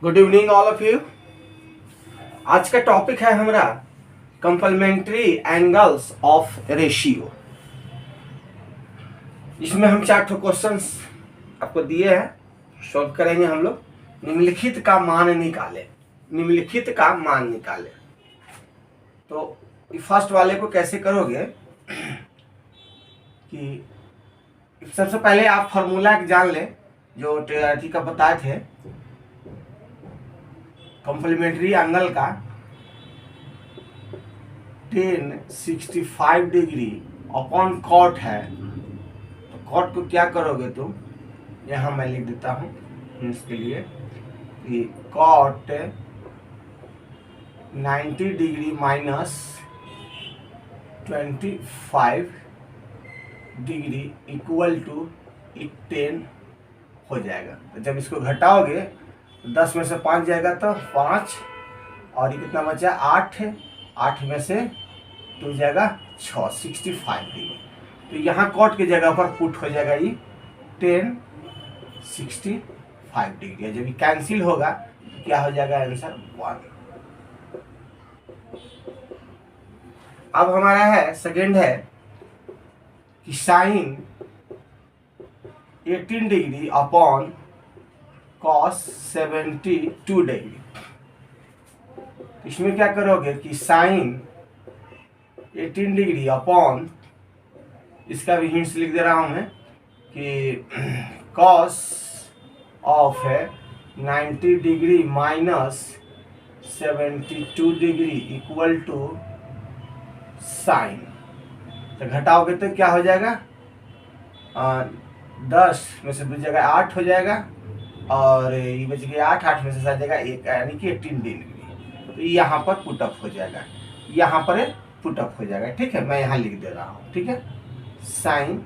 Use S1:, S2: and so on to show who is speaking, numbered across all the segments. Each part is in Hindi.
S1: Good evening all of you. आज का टॉपिक है हमारा कंप्लीमेंट्री एंगल्स ऑफ रेशियो। इसमें हम 4 क्वेश्चंस आपको दिए हैं, सॉल्व करेंगे हम लोग। निम्नलिखित का मान निकाले, निम्नलिखित का मान निकाले। तो फर्स्ट वाले को कैसे करोगे कि सबसे पहले आप फॉर्मूला जान ले जो टी का बताए थे। कॉम्प्लीमेंट्री एंगल का 1065 डिग्री अपॉन कॉट है, तो कॉट को क्या करोगे तुम, यहाँ मैं लिख देता हूँ इसके लिए कि cot 90 degree minus 25 degree equal to 10 हो जाएगा। तो जब इसको घटाओगे 10 में से 5 जाएगा तो 5, और ये कितना बचा 8 है, 8 में से 2 जाएगा 6, 65 डिग्री। तो यहाँ कॉट की जगह पर पुट हो जाएगा ये 10 65 डिग्री। जब ये कैंसिल होगा तो क्या हो जाएगा आंसर 1। अब हमारा है सेकेंड है कि sine 18 degree upon cos 72 degree. इसमें क्या करोगे कि साइन 18 डिग्री अपॉन, इसका भी हिंट्स लिख दे रहा हूं मैं कि cos ऑफ है 90 degree minus 72 degree equal to sine. तो घटाओगे तो क्या हो जाएगा 10 में से 2 जगह 8 हो जाएगा, और ये बच गया 8, 8 में से 7 जगह 1, यानी कि 18 डिग्री। तो यहाँ पर पुटअप हो जाएगा, यहाँ पर पुटअप हो जाएगा। ठीक है, मैं यहाँ लिख दे रहा हूँ। ठीक है, साइन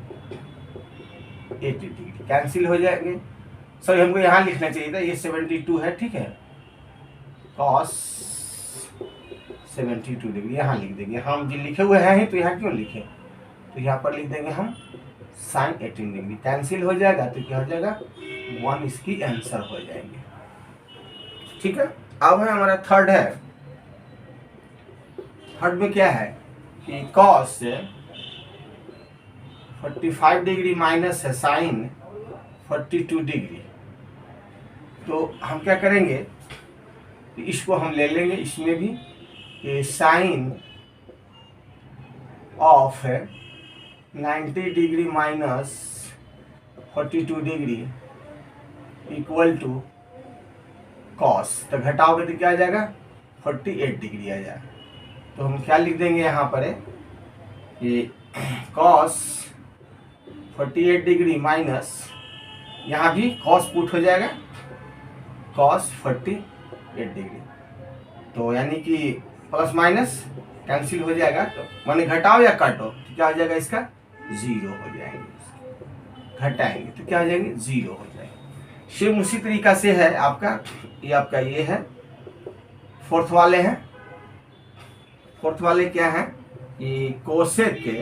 S1: 80 डिग्री कैंसिल हो जाएंगे। सॉरी, हमको यहाँ लिखना चाहिए था, ये 72 है। ठीक है, कॉस 72 डिग्री यहाँ लिख देंगे। हम जो लिखे हुए हैं तो यहाँ क्यों लिखे, तो यहाँ पर लिख देंगे हम साइन 18 डिग्री। कैंसिल हो जाएगा तो क्या हो जाएगा 1, इसकी आंसर हो जाएंगे। ठीक है, अब है हमारा थर्ड है। थर्ड में क्या है कि कॉस से 45 डिग्री माइनस है साइन 42 डिग्री। तो हम क्या करेंगे, इसको हम ले लेंगे, इसमें भी ये साइन ऑफ है 90 degree minus 42 degree equal to cos. तो घटाओगे तो क्या आ जाएगा 48 डिग्री आ जाएगा। तो हम क्या लिख देंगे यहाँ पर है ये कॉस 48 डिग्री माइनस, यहाँ भी कॉस पुट हो जाएगा कॉस 48 डिग्री। तो यानी कि प्लस माइनस कैंसिल हो जाएगा, तो माने घटाओ या काटो तो क्या हो जाएगा, इसका 0 हो जाएंगे। घटाएंगे तो क्या हो जाएंगे 0 हो जाएंगे। सेम उसी तरीका से है आपका ये है फोर्थ वाले हैं। फोर्थ वाले क्या है, ये कोसेक के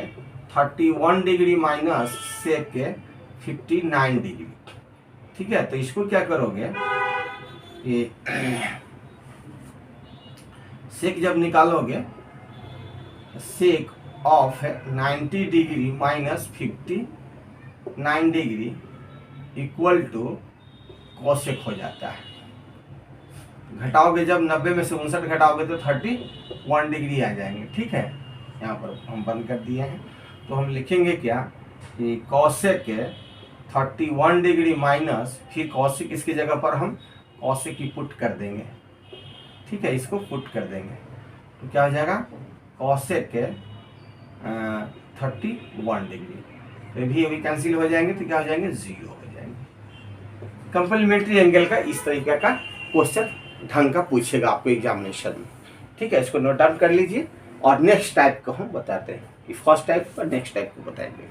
S1: 31 डिग्री माइनस सेक के 59 डिग्री। ठीक है, तो इसको क्या करोगे, ये सेक जब निकालोगे, सेक ऑफ है 90 degree minus 59 degree equal to cosec हो जाता है। घटाओगे जब 90 में से 59 घटाओगे तो 31 डिग्री आ जाएंगे। ठीक है, यहाँ पर हम बंद कर दिए हैं। तो हम लिखेंगे क्या कि कोसेक के 31 डिग्री माइनस, फिर कोसेक इसकी जगह पर हम कोसेक की पुट कर देंगे। ठीक है, इसको पुट कर देंगे तो क्या हो जाएगा कोसेक के 31 डिग्री। तो भी अभी कैंसिल हो जाएंगे तो क्या हो जाएंगे 0 हो जाएंगे। कंप्लीमेंट्री एंगल का इस तरीके का क्वेश्चन ढंग का पूछेगा आपको एग्जामिनेशन में। ठीक है, इसको नोट डाउन कर लीजिए। और नेक्स्ट टाइप को हम बताते हैं, फर्स्ट टाइप और नेक्स्ट टाइप को बताएंगे।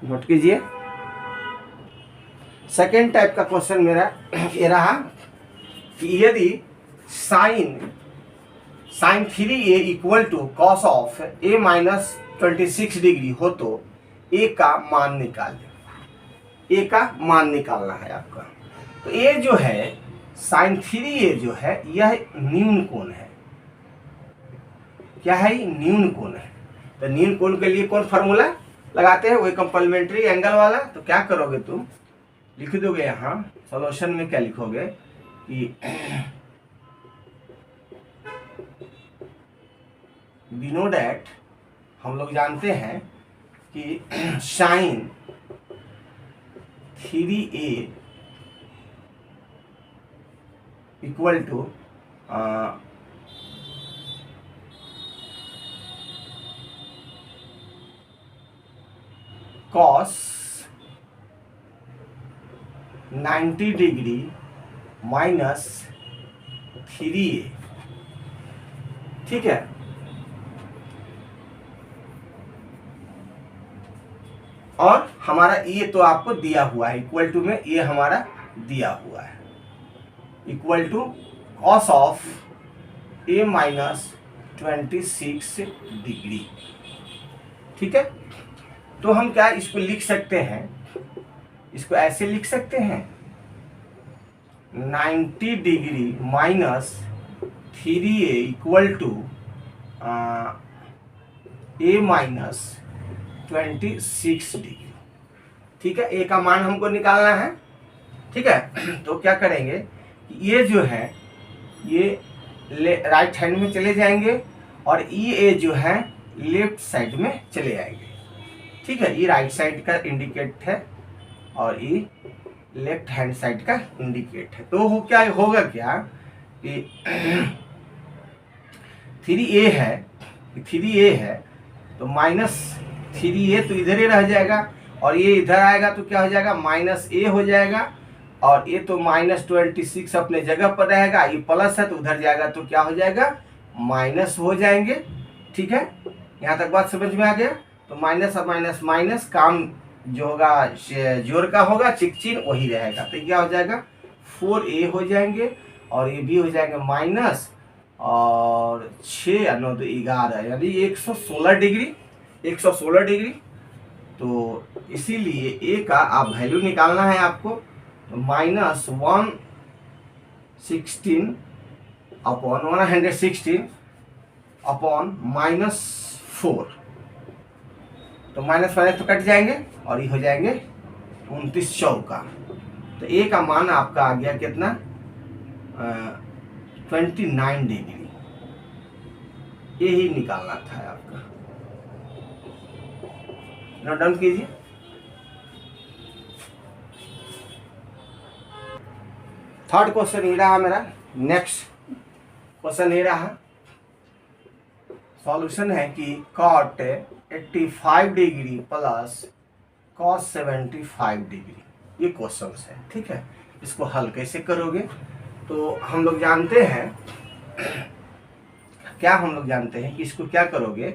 S1: नोट कीजिए, सेकेंड टाइप का क्वेश्चन मेरा ये रहा कि यदि sine 3a equal to cos of a minus 26 degree हो तो a का मान निकाल दे। a का मान निकालना है आपका। तो a जो है साइन 3a जो है यह न्यून कोण है। क्या है? ये न्यून कोण है। तो न्यून कोण के लिए कौन फार्मूला लगाते हैं? वही कंप्लीमेंट्री एंगल वाला। तो क्या करोगे तुम, लिख दोगे यहाँ सॉल्यूशन में, क्या लिखोगे कि वी नो डैट, हम लोग जानते हैं कि sine 3a equal to cos 90 degree minus 3a। ठीक है, और हमारा ये तो आपको दिया हुआ है, इक्वल टू में ये हमारा दिया हुआ है, equal to cos of a minus 26 degree. ठीक है, तो हम क्या इसको लिख सकते हैं, इसको ऐसे लिख सकते हैं 90 degree minus 3a equal to a minus 26 degree. ठीक है, ए का मान हमको निकालना है। ठीक है, तो क्या करेंगे, ये जो है ये राइट हैंड में चले जाएंगे और ये जो है लेफ्ट साइड में चले आएंगे। ठीक है, ये राइट साइड का इंडिकेट है और ये लेफ्ट हैंड साइड का इंडिकेट है। तो वो क्या होगा, क्या कि 3a है, 3a है तो माइनस 3a तो इधर ही रह जाएगा और ये इधर आएगा तो क्या हो जाएगा, माइनस a हो जाएगा, और ये तो माइनस 26 अपने जगह पर रहेगा, ये प्लस है तो उधर जाएगा तो क्या हो जाएगा, माइनस हो जाएंगे। ठीक है, यहाँ तक बात समझ में आ गया। तो माइनस और माइनस माइनस, काम जो होगा जोड़ का होगा, चिन्ह वही रहेगा। तो क्या हो जाएगा, 4a हो जाएंगे और ये भी हो जाएंगे माइनस, और 6 और 9 तो 11, यानी 116 डिग्री, 116 डिग्री। तो इसीलिए ए का आप वैल्यू निकालना है आपको, तो माइनस 116 अपॉन माइनस 4। तो माइनस माइनस तो कट जाएंगे और ये हो जाएंगे 29 चौका। तो ए का मान आपका आ गया कितना, 29 डिग्री। ये ही निकालना था आपका। नोट डाउन कीजिए। थर्ड क्वेश्चन ये रहा मेरा। नेक्स्ट क्वेश्चन ये रहा, सॉल्यूशन है कि cot 85 degree plus cos 75 degree, ये क्वेश्चन है। ठीक है, इसको हल कैसे करोगे, तो हम लोग जानते हैं, क्या हम लोग जानते हैं कि इसको क्या करोगे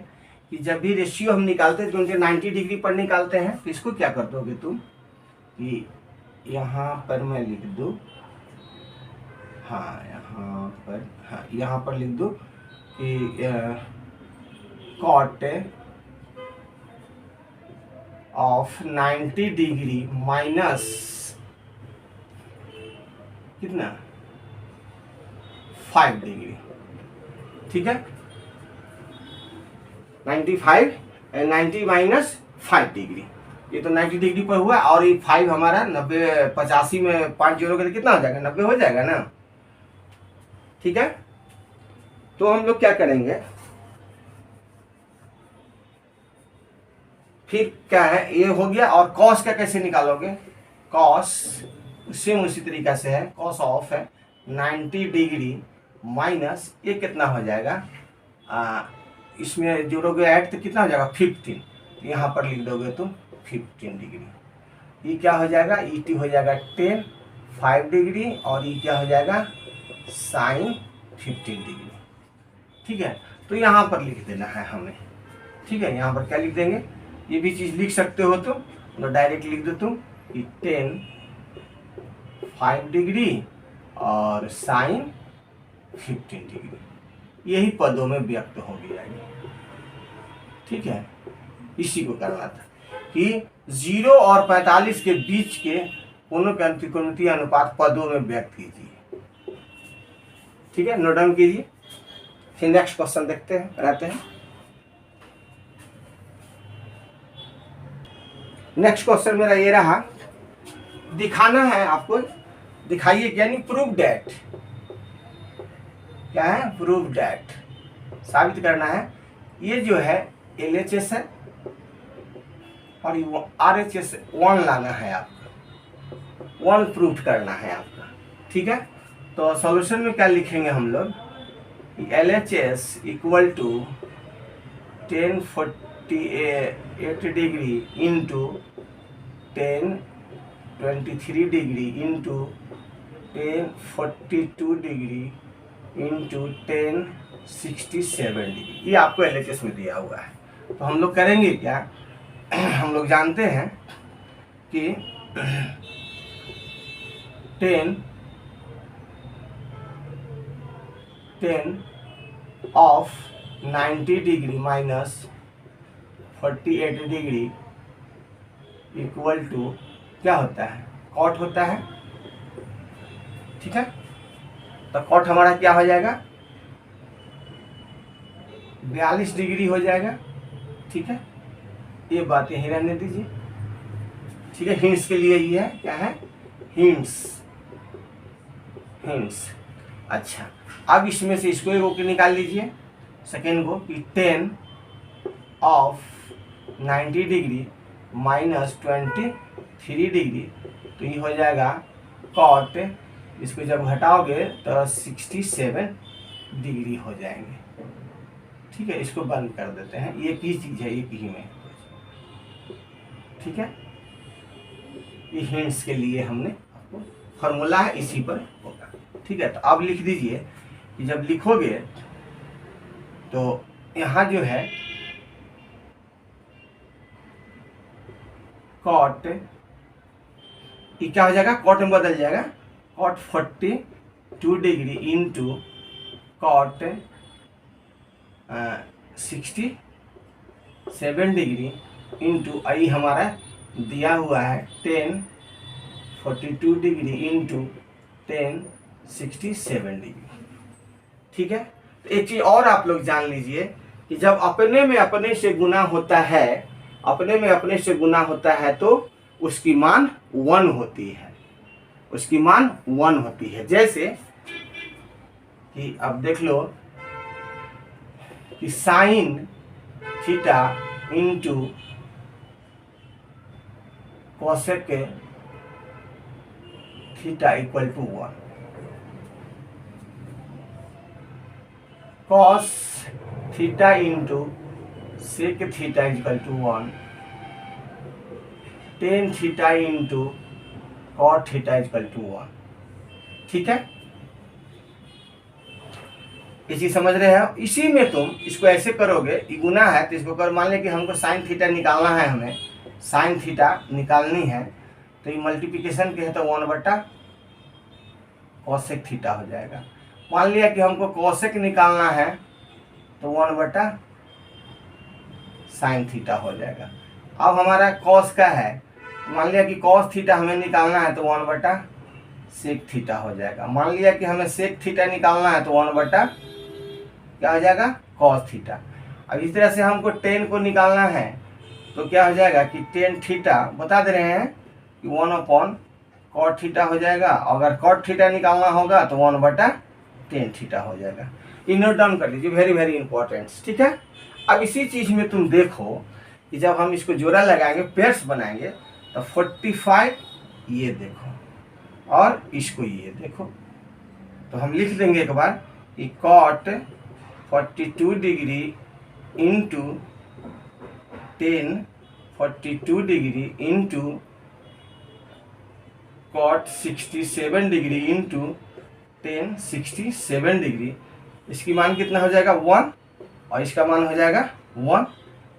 S1: कि जब भी रेशियो हम निकालते हैं तो उनके 90 डिग्री पर निकालते हैं। तो इसको क्या कर दोगे तुम कि यहाँ पर मैं लिख दूँ, हाँ यहाँ पर, हाँ यहाँ पर लिख दो कि कॉट ऑफ 90 डिग्री माइनस कितना, 5 डिग्री। ठीक है, 90 माइनस 5 डिग्री, ये तो 90 डिग्री पर हुआ, और ये 5 हमारा 90, 85 में 5 जोड़ोगे तो कितना हो जाएगा, 90 हो जाएगा ना। ठीक है, तो हम लोग क्या करेंगे, फिर क्या है, ये हो गया। और कॉस का कैसे निकालोगे, कॉस सेम उसी तरीका से है, कॉस ऑफ है 90 डिग्री माइनस ये कितना हो जाएगा, इसमें जोड़ोगे ऐड तो कितना हो जाएगा, 15। यहाँ पर लिख दोगे तो 15 डिग्री। ये क्या हो जाएगा, ईटी हो जाएगा 10, 5 डिग्री, और ये क्या हो जाएगा, साइन 15 डिग्री। ठीक है, तो यहाँ पर लिख देना है हमें। ठीक है, यहाँ पर क्या लिख देंगे, ये भी चीज़ लिख सकते हो तुम, तो डायरेक्ट लिख दो तुम कि 10 5 डिग्री और साइन 15 डिग्री, यही पदों में व्यक्त हो गया। ठीक है, इसी को करना था कि 0 और 45 के बीच के कोनों के त्रिकोणमितीय अनुपात पदों में व्यक्त कीजिए। ठीक है, नोट डाउन कीजिए। फिर नेक्स्ट क्वेश्चन देखते हैं, कराते हैं। नेक्स्ट क्वेश्चन मेरा ये रहा, दिखाना है आपको, दिखाइए यानी प्रूव दैट, क्या है, प्रूव दैट, साबित करना है। ये जो है LHS है और RHS 1 लाना है आपका, 1 प्रूफ करना है आपका। ठीक है, तो सॉल्यूशन में क्या लिखेंगे हम लोग, LHS equal to 1048 degree into 1023 degree into 1042 degree into 1067 degree, ये आपको LHS में दिया हुआ है। तो हम लोग करेंगे क्या, हम लोग जानते हैं कि 10 of 90 degree minus 48 degree equal to क्या होता है, कॉट होता है। ठीक है, तो कॉट हमारा क्या हो जाएगा, 42 डिग्री हो जाएगा। ठीक है, ये बात यहीं रहने दीजिए। ठीक है, हिंट्स के लिए ये है, क्या है, हिंट्स। अच्छा, अब इसमें से इसको एक ओके निकाल लीजिए, सेकेंड को, कि 10 ऑफ 90 डिग्री माइनस 23 डिग्री, तो ये हो जाएगा कॉट, इसको जब घटाओगे तो 67 डिग्री हो जाएंगे। ठीक है, इसको बंद कर देते हैं, ये की चीज़ है, एक ही में। ठीक है, ये हिंट्स के लिए हमने आपको फॉर्मूला है, इसी पर होगा। ठीक है, तो अब लिख दीजिए कि जब लिखोगे तो यहाँ जो है कॉट, ये क्या हो जाएगा, कॉट में बदल जाएगा, cot 42 degree into cot 67 degree into I हमारा दिया हुआ है 1042 डिग्री इंटू 1067 डिग्री। ठीक है, तो एक चीज और आप लोग जान लीजिए कि जब अपने में अपने से गुना होता है, अपने में अपने से गुना होता है तो उसकी मान 1 होती है, उसकी मान 1 होती है। जैसे कि अब देख लो कि sine theta into cosec theta equal to 1, cos theta into sec theta equal to 1, tan theta into cot theta equal to 1। ठीक है, इसी समझ रहे हो। इसी में तुम इसको ऐसे करोगे, ये गुना है तो इसको कर, मान लें कि हमको साइन थीटा निकालना है, हमें साइन थीटा निकालनी है, तो ये मल्टीप्लिकेशन के है तो 1 बटा कॉसेक थीटा हो जाएगा। मान लिया कि हमको कॉसेक निकालना है तो 1 बटा साइन थीटा हो जाएगा। अब हमारा कॉस का है, मान लिया कि कॉस थीटा हमें निकालना है तो 1 बटा सेक थीटा हो जाएगा। मान लिया कि हमें सेक थीटा निकालना है तो 1 बटा क्या हो जाएगा, कॉस थीटा। अब इस तरह से हमको 10 को निकालना है तो क्या हो जाएगा कि 10 थीटा, बता दे रहे हैं कि 1 अपॉन कॉट थीटा हो जाएगा। अगर कॉट थीटा निकालना होगा तो 1 बटा 10 थीटा हो जाएगा। ये नोट डाउन कर लीजिए, वेरी वेरी इंपॉर्टेंट। ठीक है, अब इसी चीज़ में तुम देखो कि जब हम इसको जोड़ा लगाएंगे, पेयर्स बनाएंगे, तो 45 ये देखो और इसको ये देखो, तो हम लिख देंगे एक बार कि cot 42 degree into 1042 degree into cot 67 degree into 1067 degree, इसकी मान कितना हो जाएगा 1 और इसका मान हो जाएगा 1,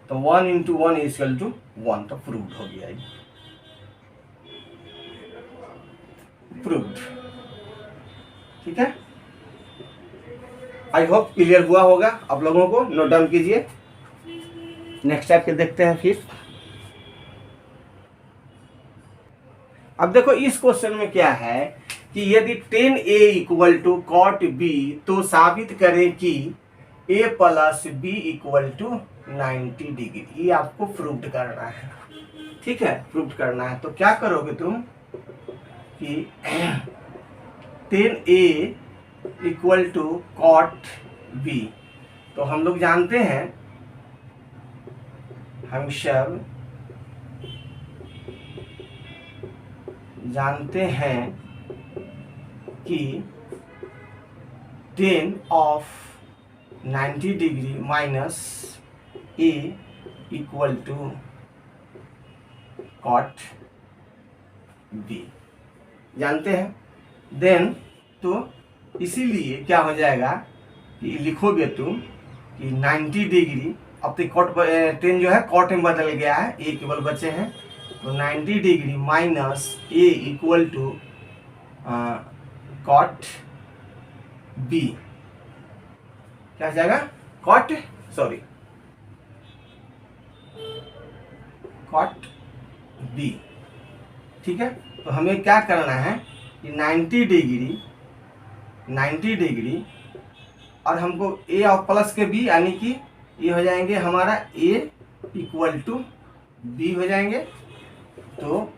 S1: तो 1 इंटू 1 इक्वल टू 1, तो प्रूव्ड हो गया, प्रूव्ड। ठीक है, आई होप क्लियर हुआ होगा आप लोगों को। नोट डाउन कीजिए, नेक्स्ट टाइप के देखते हैं फिर। अब देखो इस क्वेश्चन में क्या है कि यदि tan A equal to cot B तो साबित करें कि A plus B equal to 90 degree. ये आपको प्रूव करना है, ठीक है, प्रूव करना है। तो क्या करोगे तुम कि tan A equal to cot B, तो हम लोग जानते हैं, हम सब जानते हैं कि tan of 90 degree minus A equal to cot B जानते हैं। देन तो इसीलिए क्या हो जाएगा कि लिखोगे तुम कि 90 डिग्री, अब तो कॉट tan जो है कॉट में बदल गया है, A केवल बचे हैं, तो 90 degree minus A equal to cot B क्या हो जाएगा, cot B, ठीक है। तो हमें क्या करना है कि 90 डिग्री और हमको A और प्लस के B, यानी कि ये हो जाएंगे हमारा A इक्वल टू B हो जाएंगे। तो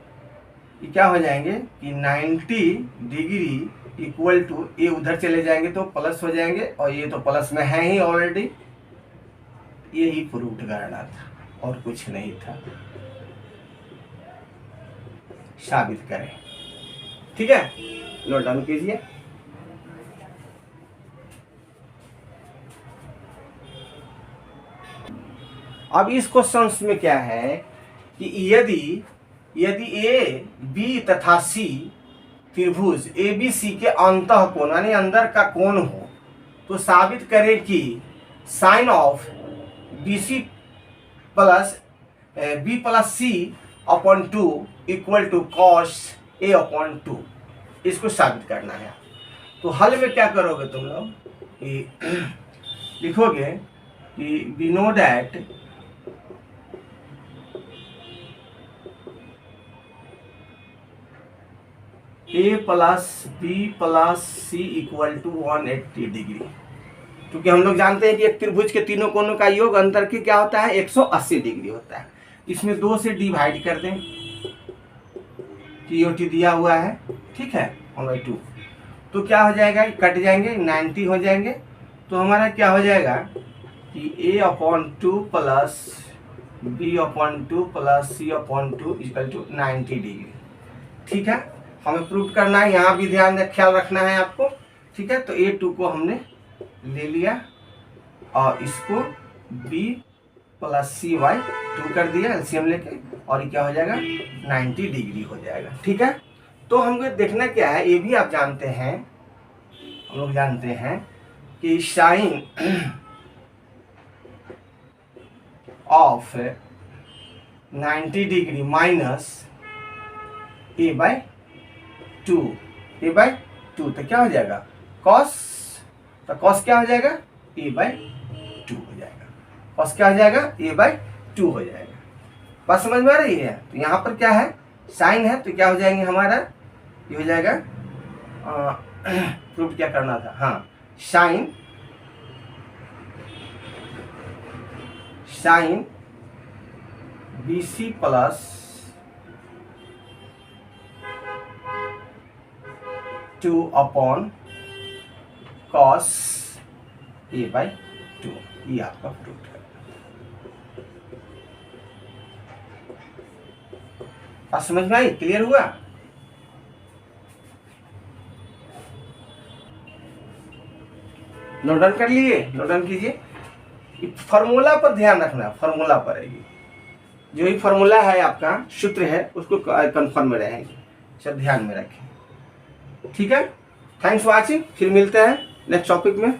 S1: ये क्या हो जाएंगे कि 90 डिग्री इक्वल टू A उधर चले जाएंगे तो प्लस हो जाएंगे, और ये तो प्लस में है ही ऑलरेडी। यही प्रूफ करना था और कुछ नहीं था, साबित करें, ठीक है। नोट डाउन कीजिए। अब इस क्वेश्चन में क्या है कि यदि ए बी तथा सी त्रिभुज ए बी सी के अंतः कोण यानी अंदर का कोण हो तो साबित करें कि sine of B C plus B plus C upon 2 equal to cos A upon 2। इसको साबित करना है। तो हल में क्या करोगे तुम लोग कि लिखोगे कि we know that A plus B plus C equal to 180 degree, क्योंकि हम लोग जानते हैं कि एक त्रिभुज के तीनों कोणों का योग अंतर की क्या होता है, 180 डिग्री होता है। इसमें 2 से डिवाइड कर दें, TOT दिया हुआ है, ठीक है, 1/2। तो क्या हो जाएगा, कट जाएंगे, 90 हो जाएंगे। तो हमारा क्या हो जाएगा कि A/2 plus B/2 plus C/2 equal to 90 degree, ठीक है। हमें प्रूव करना है, यहाँ भी ध्यान ख्याल रखना है आपको, ठीक है। तो A2 को हमने ले लिया और इसको B प्लस C/2 कर दिया एलसीएम लेके, और ये क्या हो जाएगा 90 डिग्री हो जाएगा, ठीक है। तो हमको देखना क्या है, ये भी आप जानते हैं, हम लोग जानते हैं कि sine of 90 degree minus A/2 तो क्या हो जाएगा कॉस, तो कॉस क्या हो जाएगा A/2 हो जाएगा, कॉस क्या हो जाएगा A/2 हो जाएगा। बात समझ में आ रही है। तो यहाँ पर क्या है, साइन है, तो क्या हो जाएंगे हमारा, ये हो जाएगा प्रूफ क्या करना था, हाँ, sine BC plus 2 upon cos A/2, ये आपका प्रूफ है। बात समझ में आई, क्लियर हुआ। नोट डाउन कर लिए, नोट डाउन कीजिए। फॉर्मूला पर ध्यान रखना, फॉर्मूला पर है, जो ही फॉर्मूला है आपका सूत्र है उसको कंफर्म में रहेंगे, सब ध्यान में रखें, ठीक है। थैंक्स फॉर वाचिंग, फिर मिलते हैं नेक्स्ट टॉपिक में।